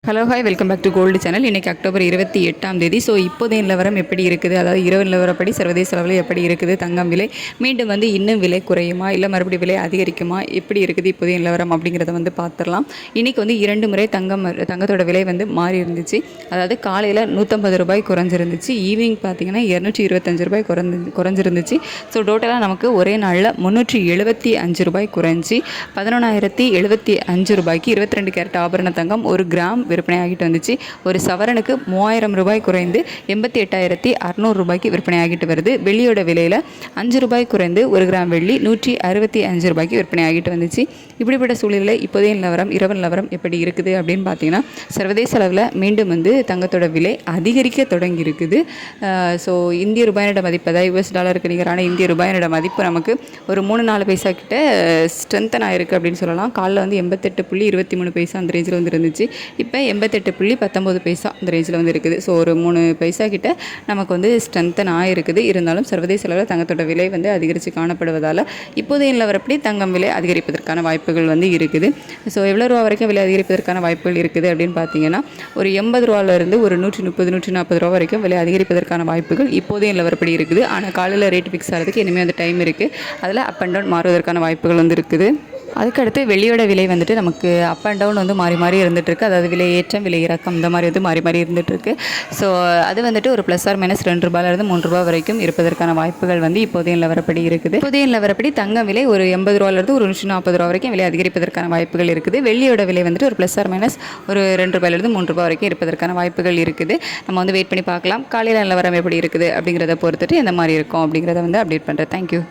Hello hi welcome back to gold channel. இன்றைக்கி October 28ஆம் தேதி. ஸோ இப்போதைய நிலவரம் எப்படி இருக்குது, அதாவது இரவு நிலவரப்படி சர்வதேச அளவில் எப்படி இருக்குது தங்கம் விலை, மீண்டும் இன்னும் விலை குறையுமா இல்லை மறுபடியும் விலை அதிகரிக்குமா, எப்படி இருக்குது இப்போதைய நிலவரம் அப்படிங்கிறத பார்த்துடலாம். இன்றைக்கி 2 முறை தங்கத்தோட விலை மாறி இருந்துச்சு. அதாவது காலையில் 150 ரூபாய் குறைஞ்சிருந்துச்சு, ஈவினிங் பார்த்திங்கன்னா 225 ரூபாய் குறைஞ்சிருந்துச்சு. ஸோ டோட்டலாக நமக்கு ஒரே நாளில் 375 ரூபாய் குறைஞ்சி 11,075 ரூபாய்க்கு 22 கேரட் ஆபரண தங்கம் ஒரு கிராம் விற்பனையாகிட்டு வந்துச்சு. ஒரு சவரனுக்கு 3000 ரூபாய் குறைந்து 88,600 ரூபாய்க்கு விற்பனையாகிட்டு வருது. வெள்ளியோட விலையில் 5 ரூபாய் குறைந்து ஒரு கிராம் வெள்ளி 165 ரூபாய்க்கு விற்பனையாகிட்டு வந்துச்சு. இப்படிப்பட்ட சூழலில் இப்போதைய நிலவரம், இரவு நிலவரம் எப்படி இருக்குது அப்படின்னு பார்த்தீங்கன்னா, சர்வதேச அளவில் மீண்டும் தங்கத்தோட விலை அதிகரிக்க தொடங்கி இருக்குது. ஸோ இந்திய ரூபாயோட மதிப்பு, அதாவது US டாலருக்கு நிகரான இந்திய ரூபாயோட மதிப்பு நமக்கு ஒரு 3-4 பைசா கிட்ட ஸ்ட்ரென்தன் ஆயிருக்கு அப்படின்னு சொல்லலாம். காலைல 88.23 பைசா அந்த ரேஞ்சில் இருந்துச்சு. இப்போ 88.19 பைசா அந்த ரேஞ்சில் இருக்குது. ஸோ ஒரு 3 பைசா கிட்ட நமக்கு ஸ்ட்ரென்தன் ஆகிருக்குது. இருந்தாலும் சர்வதேச அளவில் தங்கத்தோட விலை அதிகரித்து காணப்படுவதால் இப்போதைய நிலவரப்படி தங்கம் விலை அதிகரிப்பதற்கான வாய்ப்புகள் இருக்குது. ஸோ எவ்வளோ ரூபா வரைக்கும் விலை அதிகரிப்பதற்கான வாய்ப்புகள் இருக்குது அப்படின்னு பார்த்தீங்கன்னா, ஒரு 80 ரூபாலேருந்து ஒரு 130-140 ரூபா வரைக்கும் விலை அதிகரிப்பதற்கான வாய்ப்புகள் இப்போதைய நிலவரப்படி இருக்குது. ஆனால் காலையில் ரேட் ஃபிக்ஸ் ஆகிறதுக்கு இனிமேல் அந்த டைம் இருக்குது. அதில் அப் அண்ட் டவுன் மாறுவதற்கான வாய்ப்புகள் இருக்குது. அதுக்கடுத்து வெள்ளியோட விலை நமக்கு அப் அண்ட் டவுன் மாறி மாறி இருந்துகிட்ருக்கு. அதாவது விலை ஏற்றம், விலை இறக்கம், இந்த மாதிரி மாறி மாறி இருந்துகிட்ருக்கு. ஸோ அது ஒரு ப்ளஸ் ஆர் மைனஸ் 2 ரூபாயிலிருந்து 3 ரூபா வரைக்கும் இருப்பதற்கான வாய்ப்புகள் இப்போதைய நிலவரப்படி இருக்குது. இப்போதைய நிலவரப்படி தங்க விலை ஒரு 80 ரூபாயிலிருந்து ஒரு 140 ரூபா வரைக்கும் விலை அதிகரிப்பதற்கான வாய்ப்புகள் இருக்குது. வெள்ளியோட விலை ஒரு ப்ளஸ் ஆர் மைனஸ் ஒரு 2 ரூபாயிலிருந்து 3 ரூபா வரைக்கும் இருப்பதற்கான வாய்ப்புகள் இருக்குது. நம்ம வெயிட் பண்ணி பார்க்கலாம். காலையில் நிலவரம் எப்படி இருக்குது அப்படிங்கிறத பொறுத்துட்டு எந்த மாதிரி இருக்கும் அப்படிங்கிறத அப்டேட் பண்ணுறேன். தேங்க்யூ.